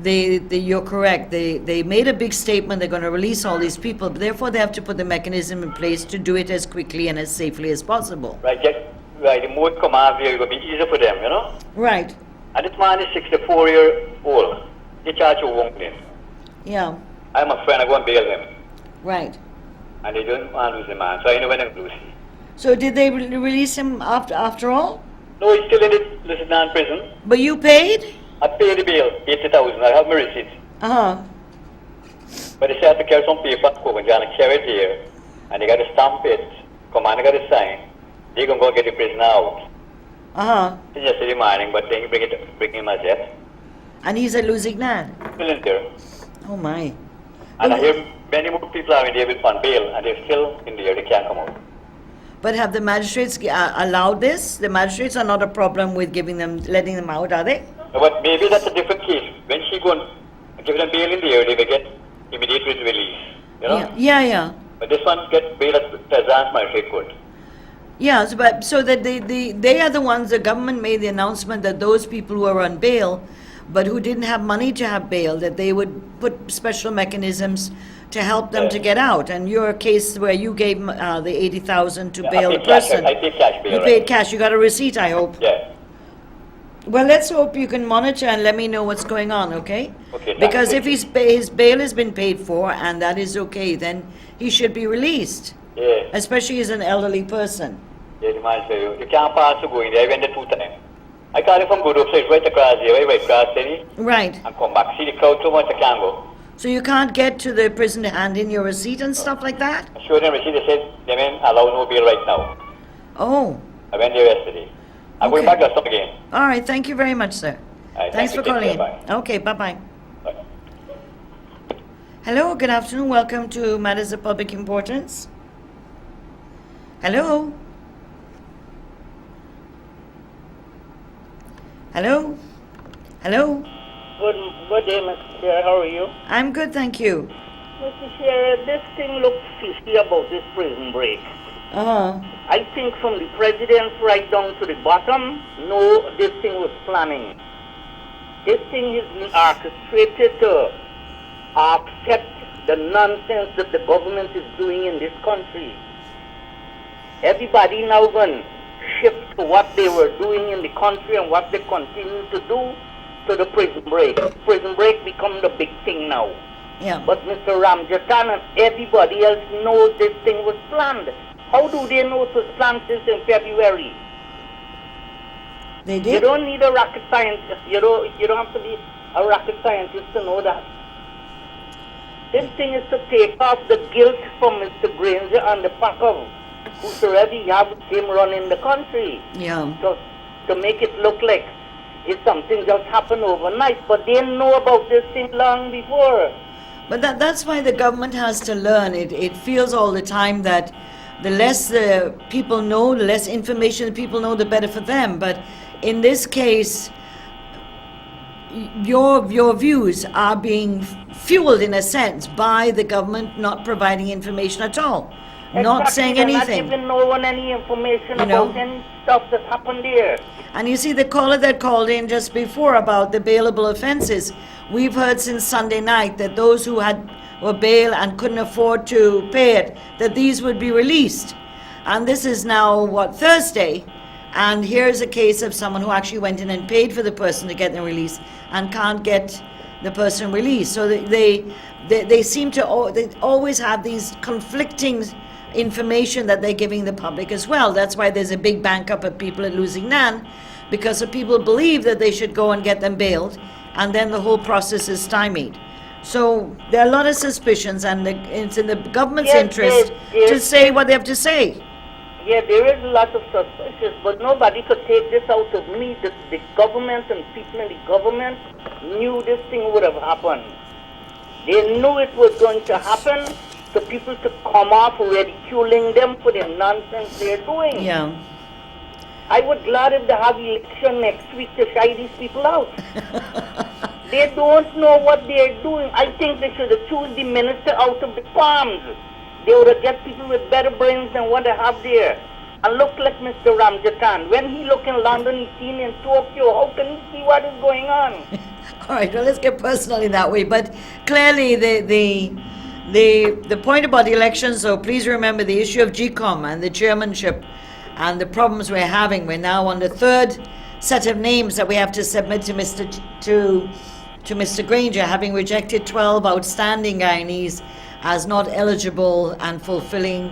you're correct. They made a big statement. They're going to release all these people. But therefore, they have to put the mechanism in place to do it as quickly and as safely as possible. Right, the more it come out there, it will be easier for them, you know? Right. And this man is 64-year-old. He charged you one thing. Yeah. I'm a friend, I go and bail him. Right. And they don't want to lose the man, so I know when I'm losing. So did they release him after all? No, he's still in the Lusignan prison. But you paid? I paid the bill, $80,000. I have my receipt. Uh-huh. But they say I have to carry some paper home and carry it here. And they got to stamp it. Commander got to sign. They're going to go get the prisoner out. Uh-huh. It's yesterday morning, but then you bring him as yet. And he's at Lusignan? Still in there. Oh, my. And I hear many more people are in there with on bail, and they're still in there. They can't come out. But have the magistrates allowed this? The magistrates are not a problem with letting them out, are they? But maybe that's a different case. When she go and give them bail in there, they will get immediate release. You know? Yeah. But this one get bail as advance magistrate court. Yeah, so that they are the ones, the government made the announcement that those people who are on bail, but who didn't have money to have bail, that they would put special mechanisms to help them to get out. And your case where you gave the $80,000 to bail the person. I paid cash bail. You paid cash. You got a receipt, I hope. Yeah. Well, let's hope you can monitor and let me know what's going on, okay? Okay. Because if his bail has been paid for and that is okay, then he should be released. Yeah. Especially as an elderly person. Yeah, the man say you can't pass to go in there. I went there 2 times. I got it from good up, so it's right across here, right across there. Right. And come back. See the crowd so much I can't go. So you can't get to the prison to hand in your receipt and stuff like that? I showed them receipt. They said they may allow no bail right now. Oh. I went there yesterday. I'm going Okay. back just again. All right. Thank you very much, sir. All right, Thanks thank for you. Take calling in. care. Bye. Okay, bye-bye. Bye. Hello, good afternoon. Welcome to Matters of Public Importance. Hello? Hello? Hello? Good day, Mr. Chair. How are you? I'm good, thank you. Mr. Chair, this thing looks fishy about this prison break. Uh-huh. I think from the president right down to the bottom, no, this thing was planning. This thing has been orchestrated to offset the nonsense that the government is doing in this country. Everybody now going to shift to what they were doing in the country and what they continue to do to the prison break. Prison break become the big thing now. Yeah. But Mr. Ramjatan and everybody else knows this thing was planned. How do they know it was planned since in February? They You did? don't need a rocket scientist. You don't have to be a rocket scientist to know that. This thing is to take off the guilt from Mr. Granger and the pack of whosoever you have him running the country. Yeah. So to make it look like it's something just happened overnight, but they know about this thing long before. But that's why the government has to learn. It feels all the time that the less the people know, the less information the people know, the better for them. But in this case, your views are being fueled in a sense by the government not providing information at all, not Exactly, saying they're anything. not giving no one any information You know? about any stuff that happened there. And you see the caller that called in just before about the bailable offences. We've heard since Sunday night that those who were bail and couldn't afford to pay it, that these would be released. And this is now, Thursday? And here's a case of someone who actually went in and paid for the person to get them released and can't get the person released. So they seem to they always have these conflicting information that they're giving the public as well. That's why there's a big bank up of people at Losing Nan, because the people believe that they should go and get them bailed, and then the whole process is stymied. So there are a lot of suspicions, and it's in the government's Yes, interest yes, to yes. say what they have to say. Yeah, there is a lot of suspicions, but nobody could take this out of me. The government and people in the government knew this thing would have happened. They knew it was going to happen, so people to come off ridiculing them for the nonsense they're doing. Yeah. I would glad if they have election next week to shy these people out. They don't know what they're doing. I think they should have chosen the minister out of the farms. They would have get people with better brains than what they have there. And look like Mr. Ramjatan. When he look in London, he's seen in Tokyo. How can he see what is going on? All right, well, let's get personal in that way. But clearly, the point about the elections, so please remember the issue of GCOM and the chairmanship and the problems we're having. We're now on the third set of names that we have to submit to Mr. Granger, having rejected 12 outstanding Guyanese as not eligible and fulfilling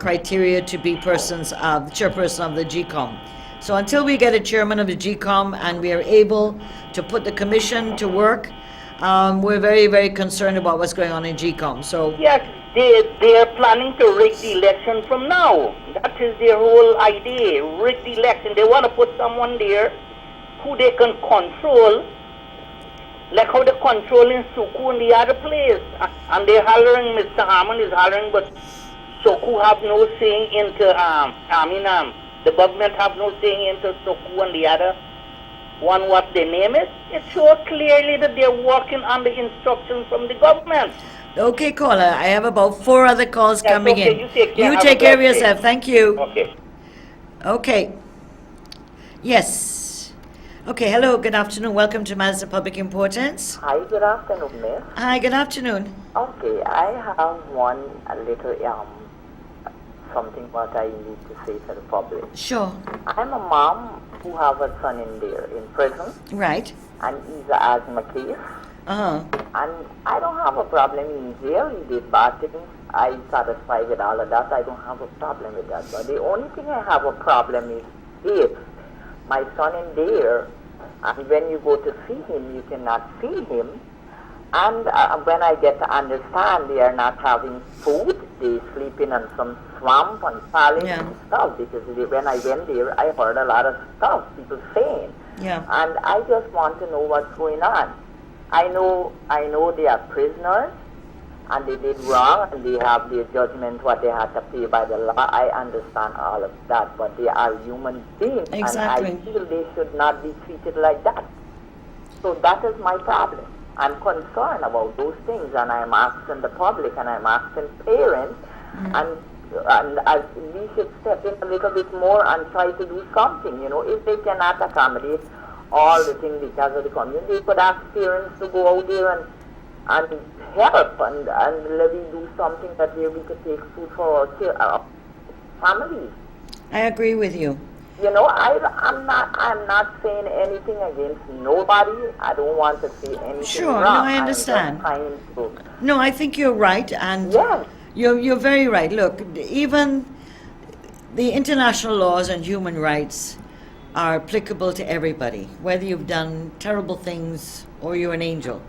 criteria to be chairperson of the GCOM. So until we get a chairman of the GCOM and we are able to put the commission to work, we're very, very concerned about what's going on in GCOM. So Yes, they are planning to rig the election from now. That is their whole idea, rig the election. They want to put someone there who they can control, like how they control in Suku and the other place. And they're hollering, Mr. Harmon is hollering, but Suku have no saying into, the government have no saying into Suku and the other one, what the name is. It shows clearly that they're working under instructions from the government. okay, caller, I have about 4 other calls Yes, coming okay, in. you take care. You Have a take care of blessed day. yourself. Thank you. Okay. Okay. Yes. Okay, hello, good afternoon. Welcome to Matters of Public Importance. Hi, good afternoon, Miss. Hi, good afternoon. Okay, I have one little something what I need to say to the public. Sure. I'm a mom who have a son in there in prison, Right. and he's an asthma case. Uh-huh. And I don't have a problem in jail. He did bad things. I'm satisfied with all of that. I don't have a problem with that. But the only thing I have a problem is if my son in there, and when you go to see him, you cannot see him. And when I get to understand they are not having food, they sleeping on some swamp and pallets Yeah. and stuff. Because when I went there, I heard a lot of stuff people saying. Yeah. And I just want to know what's going on. I know they are prisoners, and they did wrong, and they have their judgment what they had to pay by the law. I understand all of that, but they are human beings, Exactly. and I feel they should not be treated like that. So that is my problem. I'm concerned about those things, and I'm asking the public, and I'm asking parents, and as we should step in a little bit more and try to do something. If they cannot accommodate all the things because of the community, they could ask parents to go out there and help and let me do something that way we could take food for our families. I agree with you. I'm not saying anything against nobody. I don't want to say anything Sure, wrong. no, I understand. I'm just trying to, No, I think you're right, and yes, you're very right. Look, even the international laws and human rights are applicable to everybody, whether you've done terrible things or you're an angel.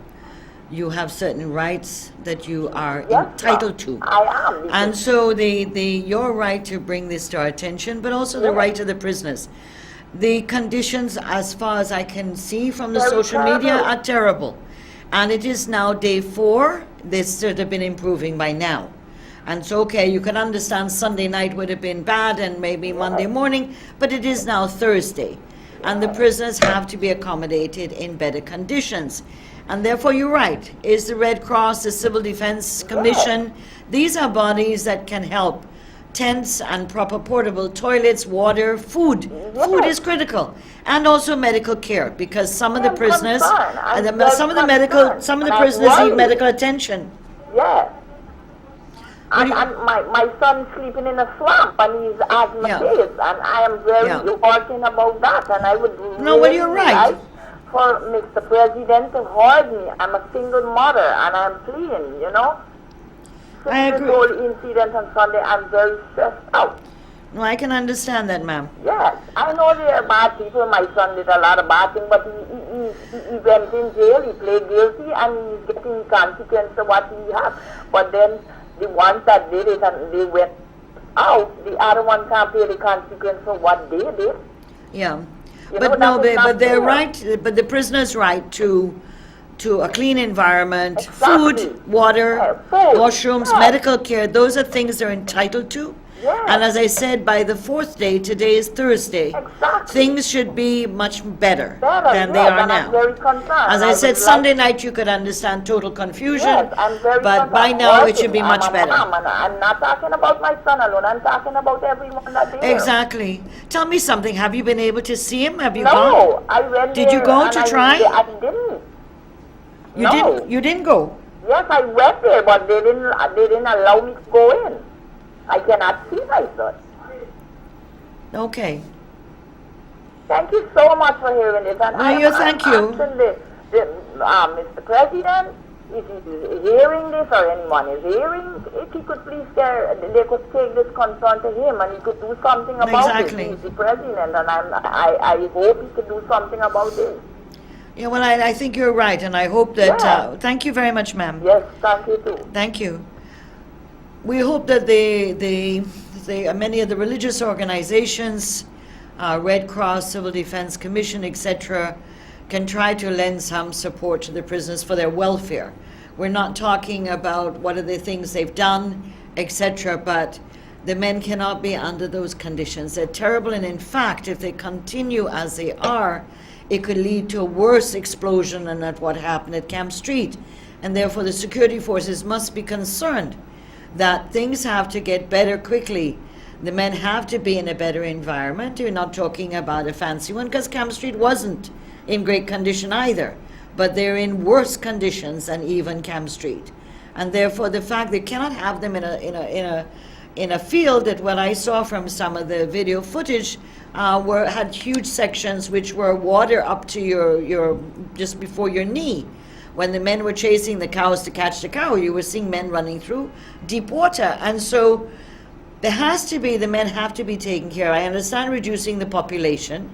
You have certain rights that you are yes, entitled to. I am. And so your right to bring this to our attention, but also the Yes. right of the prisoners. The conditions, as far as I can see from the Very social media, terrible. are terrible. And it is now day 4. They should have been improving by now. And so, okay, you can understand Sunday night would have been bad and maybe Monday morning, but it is now Thursday. and the prisoners have to be accommodated in better conditions. And therefore, you're right, is the Red Cross, the Civil Defense Commission, these are bodies that can help. Tents and proper portable toilets, water, food. Food is critical. And also medical care, because some of the prisoners, some of the prisoners need medical attention. Yes. And my son's sleeping in a swamp and he's asthmatic, and I am very working about that, and I would you're right. like for Mr. President to hold me. I'm a single mother and I'm pleading, you know. I agree. This whole incident on Sunday, I'm very stressed out. No, I can understand that, ma'am. Yes, I know there are bad people. My son did a lot of bad things, but he went in jail, he played guilty, and he's getting consequences of what he has. But then the ones that did it and they went out, the other one can't pay the consequence for what they did. Yeah. You But know, no, but they're right, but the prisoner's right to a clean environment, Exactly. food, water, Food, washrooms, yes. medical care, those are things they're entitled to. Yes. And as I said, by the fourth day, today is Thursday, Exactly. things should be much better Better, than they yes, are and now. I'm very concerned. As I would said, like- Sunday night you could understand total confusion, Yes, I'm very but concerned. by I'm now it working. should be much I'm a better. mom, and I'm not talking about my son alone. I'm talking about everyone that's there. Exactly. Tell me something, have you been able to see him? Have you gone? No, I went Did you there go and to I try? didn't. You No. You didn't go? Yes, I went there, but they didn't allow me to go in. I cannot see my son. Okay. Thank you so much for hearing this. And Thank you. asking Mr. President, if he's hearing this or anyone is hearing, if he could please they could take this concern to him and he could do something about Exactly. it. He's the president, and I hope he could do something about this. Yeah, well, I think you're right, and I hope that, Yeah. thank you very much, ma'am. Yes, thank you too. Thank you. We hope that many of the religious organizations, Red Cross, Civil Defense Commission, etc., can try to lend some support to the prisoners for their welfare. We're not talking about what are the things they've done, etc., but the men cannot be under those conditions. They're terrible, and in fact, if they continue as they are, it could lead to a worse explosion than what happened at Camp Street. And therefore, the security forces must be concerned that things have to get better quickly. The men have to be in a better environment. We're not talking about a fancy one, because Camp Street wasn't in great condition either, but they're in worse conditions than even Camp Street. And therefore, the fact they cannot have them in a field that what I saw from some of the video footage had huge sections which were water up to your just before your knee. When the men were chasing the cows to catch the cow, you were seeing men running through deep water. And so the men have to be taken care of. I understand reducing the population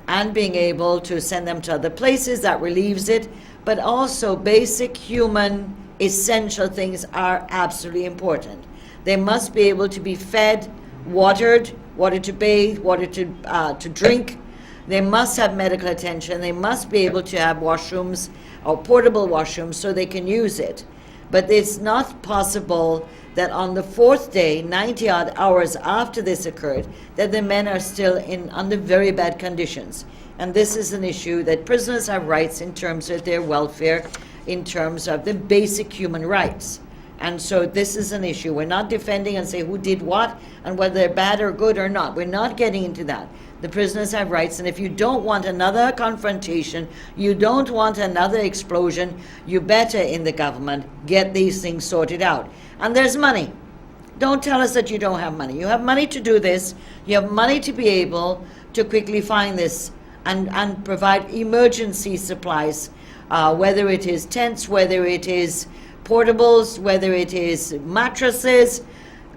and being able to send them to other places, that relieves it, but also basic human essential things are absolutely important. They must be able to be fed, watered, water to bathe, water to drink. They must have medical attention. They must be able to have washrooms or portable washrooms so they can use it. But it's not possible that on the fourth day, 90 odd hours after this occurred, that the men are still under very bad conditions. And this is an issue that prisoners have rights in terms of their welfare, in terms of the basic human rights. And so this is an issue. We're not defending and say who did what and whether they're bad or good or not. We're not getting into that. The prisoners have rights, and if you don't want another confrontation, you don't want another explosion, you better, in the government, get these things sorted out. And there's money. Don't tell us that you don't have money. You have money to do this. You have money to be able to quickly find this and provide emergency supplies, whether it is tents, whether it is portables, whether it is mattresses.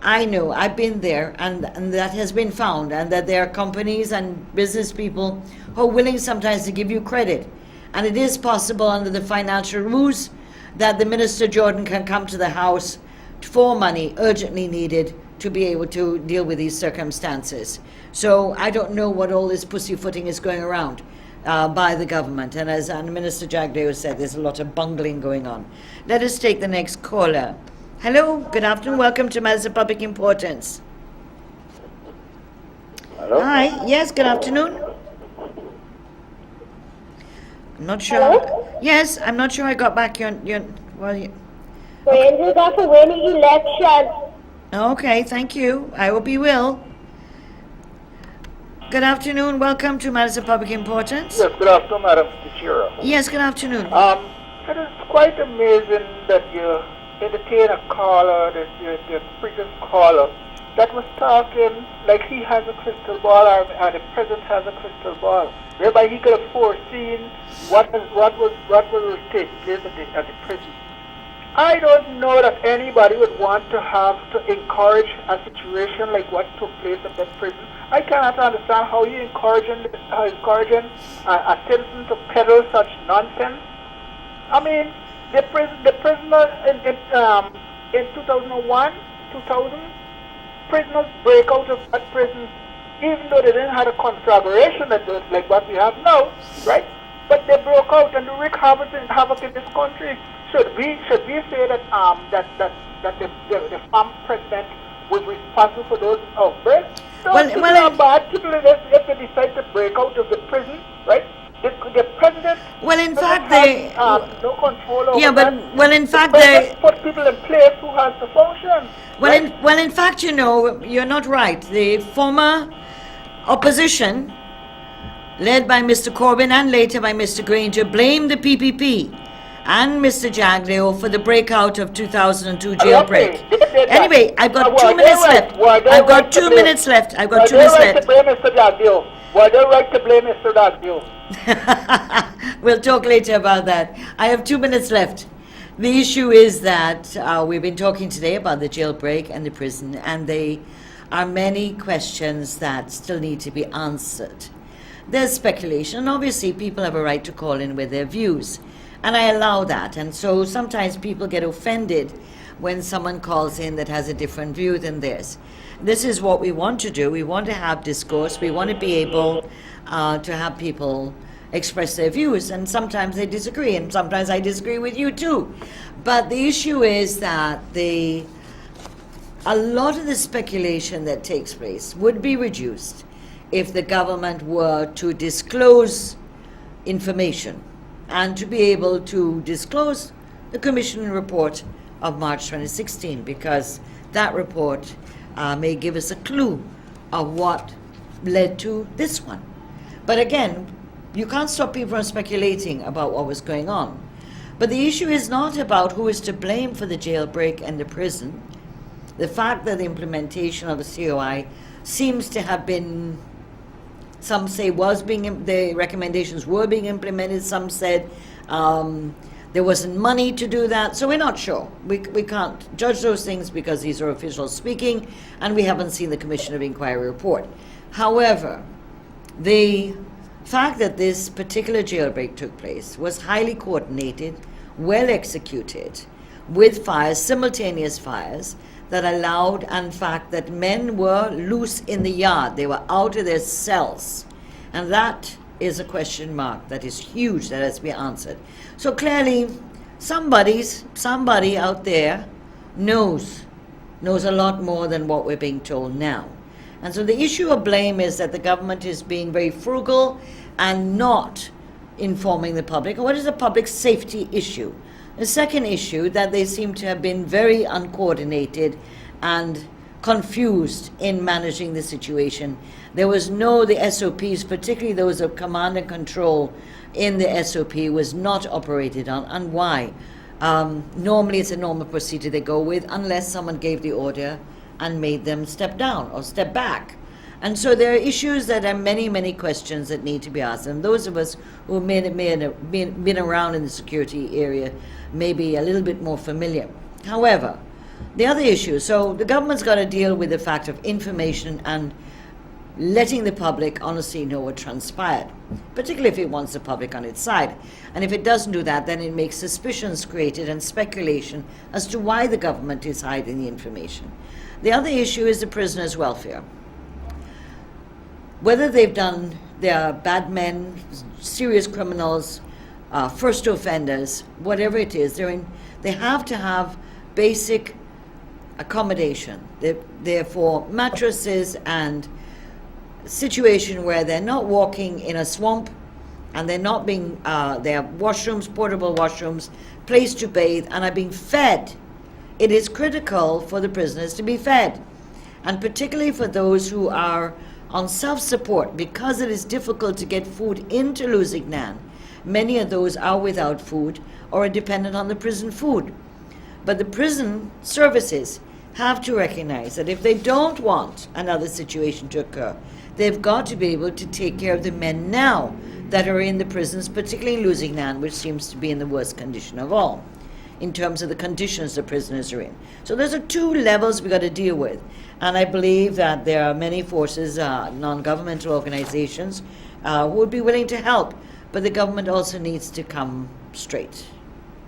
I know, I've been there, and that has been found, and that there are companies and business people who are willing sometimes to give you credit. And it is possible under the financial rules that the Minister Jordan can come to the House for money urgently needed to be able to deal with these circumstances. So I don't know what all this pussyfooting is going around by the government. And as Minister Jagdeo said, there's a lot of bungling going on. Let us take the next caller. Hello, good afternoon. Welcome to Matters of Public Importance. Hello? Hi, yes, good afternoon. I'm not sure. Hello? Yes, I'm not sure I got back your well, Rangers are for winning election. okay, thank you. I hope you will. Good afternoon. Welcome to Matters of Public Importance. Yes, good afternoon, Madam Teixeira. Yes, good afternoon. It is quite amazing that you entertain a caller, the previous caller, that was talking like he has a crystal ball, or the president has a crystal ball, whereby he could have foreseen what will take place at the prison. I don't know that anybody would want to have to encourage a situation like what took place at that prison. I cannot understand how you're encouraging a citizen to peddle such nonsense. I mean, the prisoner in 2001, 2000, prisoners break out of that prison, even though they didn't have a conflagration like what we have now, right? But they broke out and they wreak havoc in this country. Should we say that the farm president was responsible for those outbreaks? No, people are bad. People, if they decide to break out of the prison, right? The president. Well, in fact, they no control over yeah, but that. well, in fact, they put people in place who has the function. Well, right? in fact, you know, you're not right. The former opposition, led by Mr. Corbyn and later by Mr. Granger, blamed the PPP and Mr. Jaglio for the breakout of 2002 jailbreak. Anyway, I've got 2 minutes left. I've got 2 minutes left. I've got 2 minutes left. Were they right to blame Mr. Jaglio? We'll talk later about that. I have 2 minutes left. The issue is that we've been talking today about the jailbreak and the prison, and there are many questions that still need to be answered. There's speculation, and obviously people have a right to call in with their views. And I allow that. And so sometimes people get offended when someone calls in that has a different view than theirs. This is what we want to do. We want to have discourse. We want to be able to have people express their views. And sometimes they disagree. And sometimes I disagree with you too. But the issue is that a lot of the speculation that takes place would be reduced if the government were to disclose information and to be able to disclose the Commission report of March 2016, because that report may give us a clue of what led to this one. But again, you can't stop people from speculating about what was going on. But the issue is not about who is to blame for the jailbreak and the prison. The fact that the implementation of the COI seems to have been, some say the recommendations were being implemented, some said there wasn't money to do that, so we're not sure. We can't judge those things because these are officials speaking and we haven't seen the Commission of Inquiry report. However, the fact that this particular jailbreak took place was highly coordinated, well executed, with fires, simultaneous fires, that allowed, in fact, that men were loose in the yard. They were out of their cells. And that is a question mark that is huge, that has to be answered. So clearly, somebody out there knows a lot more than what we're being told now. And so the issue of blame is that the government is being very frugal and not informing the public. What is a public safety issue? The second issue, that they seem to have been very uncoordinated and confused in managing the situation. There was the SOPs, particularly those of command and control in the SOP, was not operated on. And why? Normally it's a normal procedure they go with, unless someone gave the order and made them step down or step back. And so there are issues that are many, many questions that need to be asked. And those of us who may have been around in the security area may be a little bit more familiar. However, the other issue, so the government's got to deal with the fact of information and letting the public honestly know what transpired, particularly if it wants the public on its side. And if it doesn't do that, then it makes suspicions created and speculation as to why the government is hiding the information. The other issue is the prisoners' welfare. Whether they are bad men, serious criminals, first offenders, whatever it is, they have to have basic accommodation. Therefore, mattresses and situation where they're not walking in a swamp and they're not being, they have washrooms, portable washrooms, place to bathe, and are being fed. It is critical for the prisoners to be fed, and particularly for those who are on self-support, because it is difficult to get food into Lusignan. Many of those are without food or are dependent on the prison food. But the prison services have to recognize that if they don't want another situation to occur, they've got to be able to take care of the men now that are in the prisons, particularly in Lusignan, which seems to be in the worst condition of all, in terms of the conditions the prisoners are in. So those are two levels we got to deal with. And I believe that there are many forces, non-governmental organizations, who would be willing to help, but the government also needs to come straight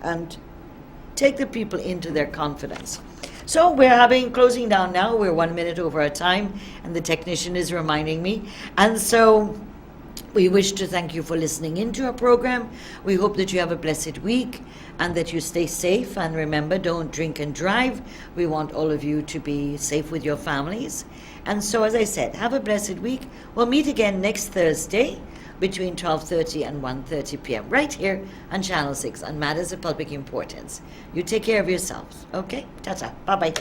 and take the people into their confidence. So we're closing down now. We're 1 minute over our time, and the technician is reminding me. And so we wish to thank you for listening into our program. We hope that you have a blessed week and that you stay safe. And remember, don't drink and drive. We want all of you to be safe with your families. And so, as I said, have a blessed week. We'll meet again next Thursday between 12:30 and 1:30 p.m. right here on Channel 6 on Matters of Public Importance. You take care of yourselves. Okay? Ta-ta. Bye-bye.